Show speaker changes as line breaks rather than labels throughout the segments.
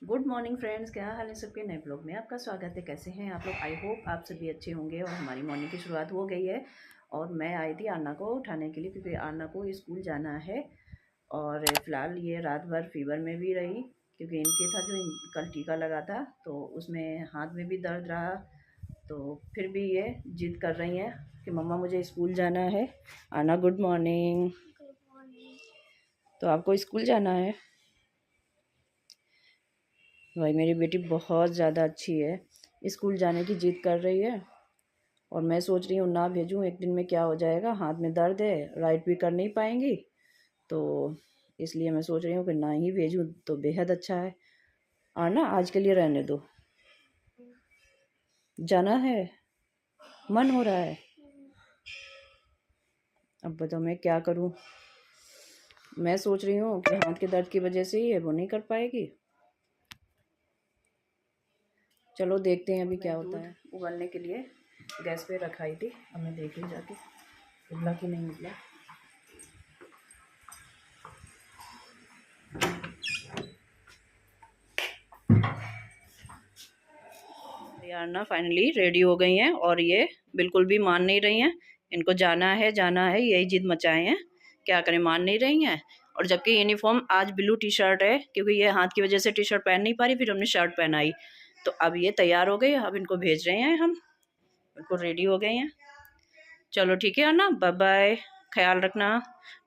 Good morning friends, क्या हाल है सबके। नए ब्लॉग में आपका स्वागत है। कैसे हैं आप लोग? आई होप आप सभी अच्छे होंगे। और हमारी मॉर्निंग की शुरुआत हो गई है और मैं आई थी आना को उठाने के लिए क्योंकि आना को स्कूल जाना है। और फ़िलहाल ये रात भर फीवर में भी रही क्योंकि इनके था जो कल टीका लगा था तो उसमें हाथ में भी दर्द रहा। तो फिर भी ये जिद कर रही हैं कि मम्मा मुझे स्कूल जाना है। आना गुड मॉर्निंग। तो आपको स्कूल जाना है? भाई मेरी बेटी बहुत ज़्यादा अच्छी है, स्कूल जाने की जिद कर रही है। और मैं सोच रही हूँ ना भेजूँ, एक दिन में क्या हो जाएगा, हाथ में दर्द है, राइट भी कर नहीं पाएंगी। तो इसलिए मैं सोच रही हूँ कि ना ही भेजूँ तो बेहद अच्छा है। आना आज के लिए रहने दो। जाना है, मन हो रहा है। अब बताओ मैं क्या करूँ। मैं सोच रही हूँ कि हाथ के दर्द की वजह से ही वो नहीं कर पाएगी। चलो देखते हैं अभी क्या होता है। उबलने के लिए गैस पे रखाई थी, अब मैं देख रही जाके उबला कि नहीं उबला। यार ना फाइनली रेडी हो गई हैं और ये बिल्कुल भी मान नहीं रही हैं। इनको जाना है यही जिद मचाए हैं। क्या करें, मान नहीं रही हैं। और जबकि यूनिफॉर्म आज ब्लू टी शर्ट है क्योंकि ये हाथ की वजह से टी शर्ट पहन नहीं पा रही, फिर हमने शर्ट पहनाई। तो अब ये तैयार हो गई, अब इनको भेज रहे हैं हम। इनको रेडी हो गए हैं। चलो ठीक है ना, बाय बाय, ख्याल रखना।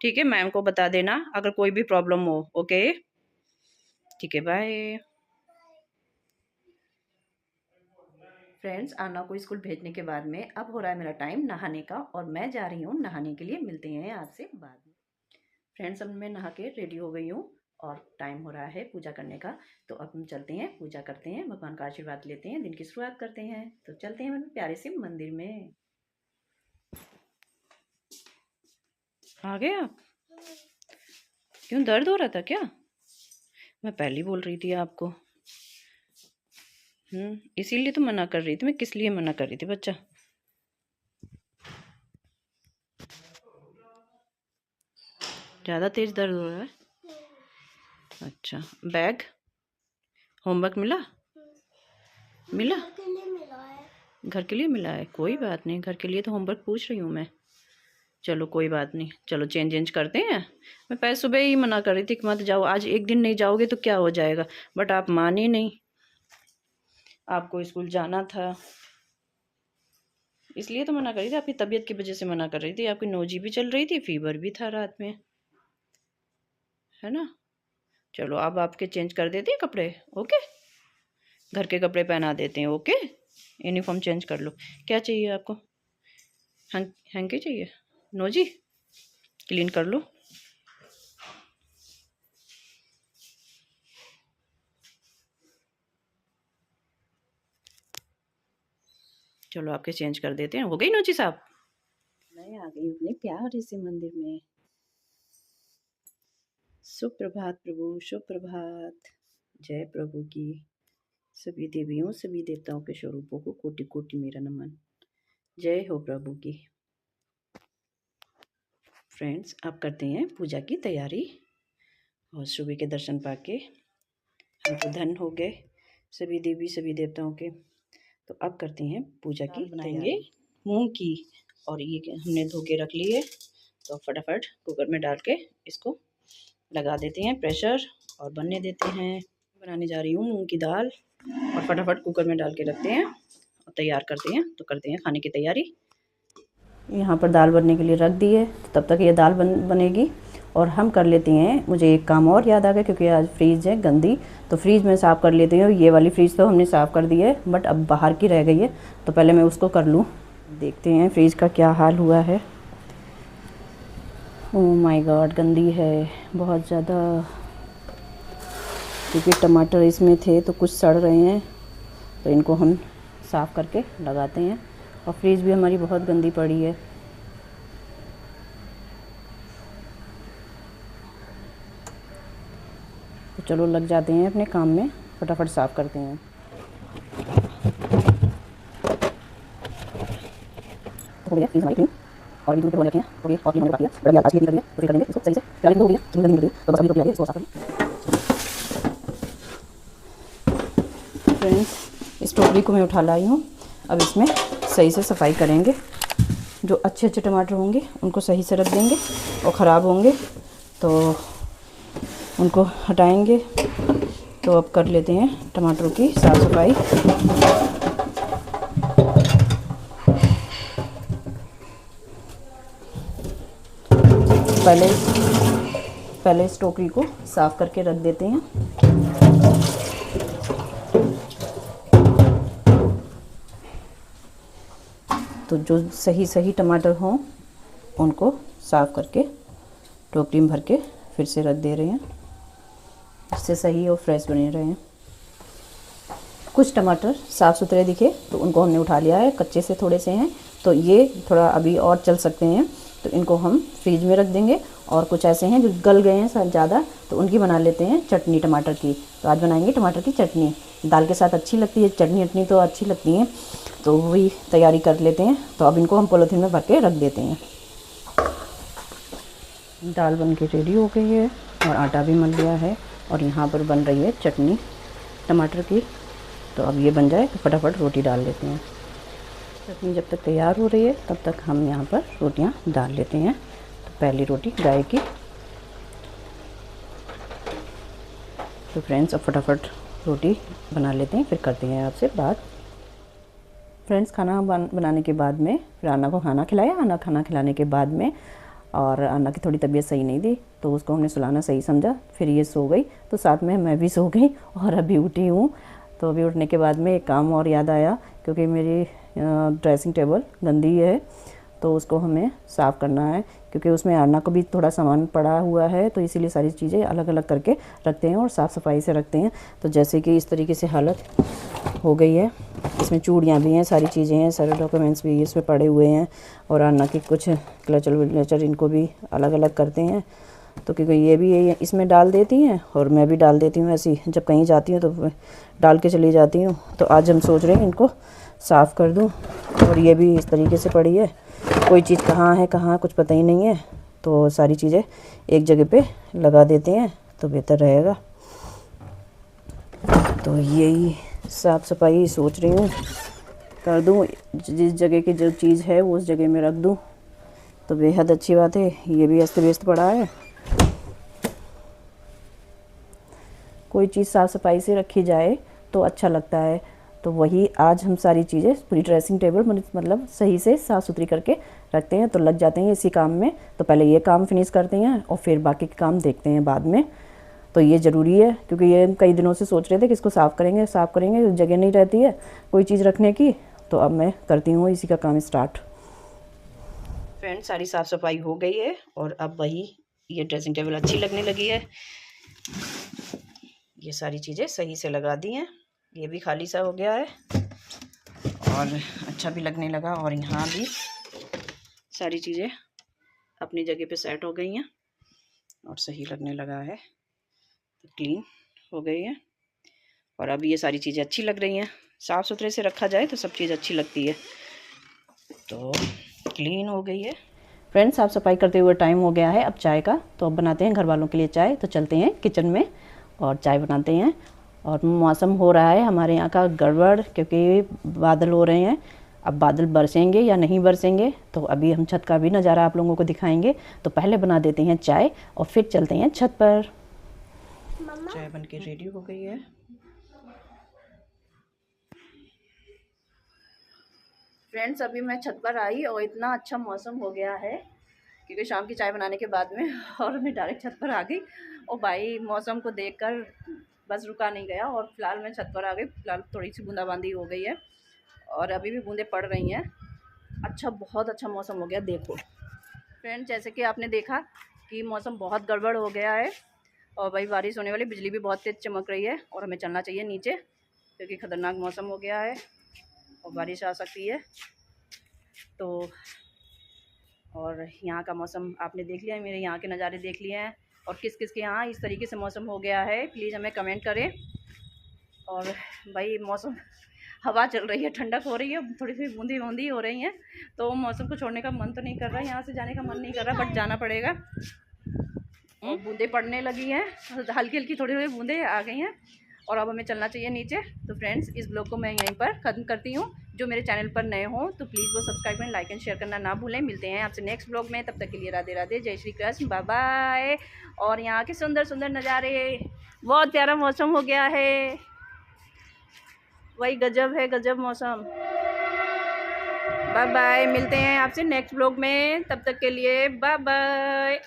ठीक है, मैम को बता देना अगर कोई भी प्रॉब्लम हो। ओके ठीक है, बाय। फ्रेंड्स, आना को स्कूल भेजने के बाद में अब हो रहा है मेरा टाइम नहाने का और मैं जा रही हूँ नहाने के लिए। मिलते हैं आपसे बाद में। फ्रेंड्स, अब मैं नहा के रेडी हो गई हूँ और टाइम हो रहा है पूजा करने का। तो अब हम चलते हैं, पूजा करते हैं, भगवान का आशीर्वाद लेते हैं, दिन की शुरुआत करते हैं। तो चलते हैं प्यारे से मंदिर में। आ गए आप? क्यों, दर्द हो रहा था क्या? मैं पहले ही बोल रही थी आपको। इसीलिए तो मना कर रही थी मैं। किस लिए मना कर रही थी बच्चा? ज़्यादा तेज दर्द हो रहा है? अच्छा, बैग होमवर्क मिला? मिला? घर के लिए मिला है, कोई बात नहीं। घर के लिए तो होमवर्क पूछ रही हूँ मैं। चलो कोई बात नहीं, चलो चेंज करते हैं। मैं पहले सुबह ही मना कर रही थी कि मत जाओ, आज एक दिन नहीं जाओगे तो क्या हो जाएगा, बट आप माने नहीं। आपको स्कूल जाना था इसलिए तो मना कर रही थी। आपकी तबीयत की वजह से मना कर रही थी। आपकी नोजी भी चल रही थी, फीवर भी था रात में, है ना। चलो अब आपके चेंज कर देते हैं कपड़े। ओके, घर के कपड़े पहना देते हैं। ओके, यूनिफॉर्म चेंज कर लो। क्या चाहिए आपको? हैंकी चाहिए? नोजी क्लीन कर लो। चलो आपके चेंज कर देते हैं। हो गई नोजी साहब? मैं आ गई अपने प्यारे से मंदिर में। सुप्रभात प्रभु, सुप्रभात। जय प्रभु की। सभी देवियों सभी देवताओं के स्वरूपों को कोटि कोटि मेरा नमन। जय हो प्रभु की। फ्रेंड्स, अब करते हैं पूजा की तैयारी और सुबह के दर्शन पाके हम तो धन हो गए सभी देवी सभी देवताओं के। तो अब करते हैं पूजा की बनाएंगे मूंग की। और ये हमने धो के रख लिए, तो फटाफट कुकर में डाल के इसको लगा देते हैं प्रेशर और बनने देते हैं। बनाने जा रही हूँ मूंग की दाल और फटाफट कुकर में डाल के रखते हैं और तैयार करते हैं। तो करते हैं खाने की तैयारी। यहाँ पर दाल बनने के लिए रख दी है, तब तक ये दाल बनेगी और हम कर लेते हैं। मुझे एक काम और याद आ गया क्योंकि आज फ्रीज है गंदी, तो फ्रीज में साफ़ कर लेते हैं। ये वाली फ्रीज तो हमने साफ़ कर दी है बट अब बाहर की रह गई है, तो पहले मैं उसको कर लूँ। देखते हैं फ्रीज का क्या हाल हुआ है। ओह माय गॉड, गंदी है बहुत ज़्यादा, क्योंकि टमाटर इसमें थे तो कुछ सड़ रहे हैं, तो इनको हम साफ़ करके लगाते हैं। और फ्रीज भी हमारी बहुत गंदी पड़ी है। तो चलो लग जाते हैं अपने काम में, फटाफट साफ़ करते हैं। हो गया फ्रीज हमारी क्लीन और भी दूध रखे हैं। हो गया और क्लीन होने बाकी है, बड़ी आज की निकल गई तो फिर करेंगे इसको सही से। फिलहाल हो गया, क्लीन निकल गई तो बस अभी तो किया है इसको साफ़ करें। फ्रेंड्स, इस टोकरी को मैं उठा लाई हूँ। अब इसमें सही से सफाई करेंगे। जो अच्छे अच्छे टमाटर होंगे उनको सही से रख देंगे और ख़राब होंगे तो उनको हटाएंगे। तो अब कर लेते हैं टमाटरों की साफ़ सफाई। पहले इस टोकरी को साफ़ करके रख देते हैं। तो जो सही टमाटर हों उनको साफ़ करके टोकरी में भर के फिर से रख दे रहे हैं, इससे सही और फ्रेश बने रहे हैं। कुछ टमाटर साफ़ सुथरे दिखे तो उनको हमने उठा लिया है, कच्चे से थोड़े से हैं तो ये थोड़ा अभी और चल सकते हैं, तो इनको हम फ्रिज में रख देंगे। और कुछ ऐसे हैं जो गल गए हैं ज़्यादा, तो उनकी बना लेते हैं चटनी टमाटर की। तो आज बनाएंगे टमाटर की चटनी, दाल के साथ अच्छी लगती है चटनी तो अच्छी लगती है, तो वही तैयारी कर लेते हैं। तो अब इनको हम पॉलीथीन में भर के रख देते हैं। दाल बन के रेडी हो गई है और आटा भी मल लिया है और यहाँ पर बन रही है चटनी टमाटर की। तो अब ये बन जाए तो फटाफट रोटी डाल लेते हैं। चटनी जब तक तैयार हो रही है तब तक हम यहाँ पर रोटियाँ डाल लेते हैं। तो पहली रोटी गाय की। तो फ्रेंड्स, अब फटाफट रोटी बना लेते हैं, फिर करते हैं आपसे बात। फ्रेंड्स, खाना बनाने के बाद में फिर अन्ना को खाना खिलाया। अन्ना खाना खिलाने के बाद में और अन्ना की थोड़ी तबीयत सही नहीं थी तो उसको हमने सुलाना सही समझा, फिर ये सो गई। तो साथ में मैं भी सो गई और अभी उठी हूँ। तो अभी उठने के बाद में एक काम और याद आया, क्योंकि मेरी ड्रेसिंग टेबल गंदी है तो उसको हमें साफ़ करना है, क्योंकि उसमें अन्ना को भी थोड़ा सामान पड़ा हुआ है, तो इसीलिए सारी चीज़ें अलग अलग करके रखते हैं और साफ़ सफाई से रखते हैं। तो जैसे कि इस तरीके से हालत हो गई है, इसमें चूड़ियाँ भी हैं, सारी चीज़ें हैं, सारे डॉक्यूमेंट्स भी इसमें पड़े हुए हैं और अन्ना के कुछ क्लचर विलचर इनको भी अलग अलग करते हैं। तो क्योंकि ये भी इसमें डाल देती हैं और मैं भी डाल देती हूँ, ऐसी जब कहीं जाती हूँ तो डाल के चली जाती हूँ। तो आज हम सोच रहे हैं इनको साफ़ कर दूँ। और ये भी इस तरीके से पड़ी है, कोई चीज़ कहाँ है कहाँ कुछ पता ही नहीं है, तो सारी चीज़ें एक जगह पे लगा देते हैं तो बेहतर रहेगा। तो यही साफ़ सफाई सोच रही हूँ कर दूँ, जिस जगह की जो चीज़ है वो उस जगह में रख दूँ तो बेहद अच्छी बात है। ये भी अस्त व्यस्त पड़ा है, कोई चीज़ साफ़ सफाई से रखी जाए तो अच्छा लगता है। तो वही आज हम सारी चीज़ें पूरी ड्रेसिंग टेबल मतलब सही से साफ़ सुथरी करके रखते हैं। तो लग जाते हैं इसी काम में, तो पहले ये काम फिनिश करते हैं और फिर बाकी के काम देखते हैं बाद में। तो ये ज़रूरी है, क्योंकि ये कई दिनों से सोच रहे थे कि इसको साफ़ करेंगे जगह नहीं रहती है कोई चीज़ रखने की। तो अब मैं करती हूँ इसी का काम स्टार्ट। फ्रेंड्स, सारी साफ़ सफाई हो गई है और अब वही ये ड्रेसिंग टेबल अच्छी लगने लगी है। ये सारी चीज़ें सही से लगा दी हैं, ये भी खाली सा हो गया है और अच्छा भी लगने लगा। और यहाँ भी सारी चीज़ें अपनी जगह पे सेट हो गई हैं और सही लगने लगा है, क्लीन हो गई है। और अब ये सारी चीज़ें अच्छी लग रही हैं। साफ़ सुथरे से रखा जाए तो सब चीज़ अच्छी लगती है। तो क्लीन हो गई है। फ्रेंड्स, साफ़ सफाई करते हुए टाइम हो गया है अब चाय का। तो अब बनाते हैं घर वालों के लिए चाय। तो चलते हैं किचन में और चाय बनाते हैं। और मौसम हो रहा है हमारे यहाँ का गड़बड़, क्योंकि बादल हो रहे हैं। अब बादल बरसेंगे या नहीं बरसेंगे तो अभी हम छत का भी नज़ारा आप लोगों को दिखाएंगे। तो पहले बना देते हैं चाय और फिर चलते हैं छत पर। चाय बन के रेडी हो गई है। फ्रेंड्स, अभी मैं छत पर आई और इतना अच्छा मौसम हो गया है, क्योंकि शाम की चाय बनाने के बाद में और मैं डायरेक्ट छत पर आ गई। और भाई मौसम को देखकर बस रुका नहीं गया और फिलहाल मैं छत पर आ गई। फिलहाल थोड़ी सी बूंदाबांदी हो गई है और अभी भी बूंदें पड़ रही हैं। अच्छा, बहुत अच्छा मौसम हो गया। देखो फ्रेंड्स, जैसे कि आपने देखा कि मौसम बहुत गड़बड़ हो गया है और भाई बारिश होने वाली, बिजली भी बहुत तेज़ चमक रही है और हमें चलना चाहिए नीचे, क्योंकि ख़तरनाक मौसम हो गया है और बारिश आ सकती है। तो और यहाँ का मौसम आपने देख लिया है, मेरे यहाँ के नज़ारे देख लिए हैं। और किस किस के यहाँ इस तरीके से मौसम हो गया है प्लीज़ हमें कमेंट करें। और भाई मौसम हवा चल रही है, ठंडक हो रही है, थोड़ी सी बूंदी बूंदी हो रही हैं, तो मौसम को छोड़ने का मन तो नहीं कर रहा, यहाँ से जाने का मन नहीं कर रहा, बट जाना पड़ेगा। और बूंदें पड़ने लगी हैं, हल्की हल्की थोड़ी थोड़ी बूंदें आ गई हैं
और अब हमें चलना चाहिए नीचे। तो फ्रेंड्स, इस ब्लॉग को मैं यहीं पर ख़त्म करती हूँ। जो मेरे चैनल पर नए हों तो प्लीज़ वो सब्सक्राइब करें, लाइक एंड शेयर करना ना भूलें। मिलते हैं आपसे नेक्स्ट ब्लॉग में, तब तक के लिए राधे राधे, जय श्री कृष्ण, बाय बाय। और यहाँ के सुंदर सुंदर नज़ारे, बहुत प्यारा मौसम हो गया है, वही गजब है, गजब मौसम। बाय बाय, मिलते हैं आपसे नेक्स्ट ब्लॉग में, तब तक के लिए बाय बाय।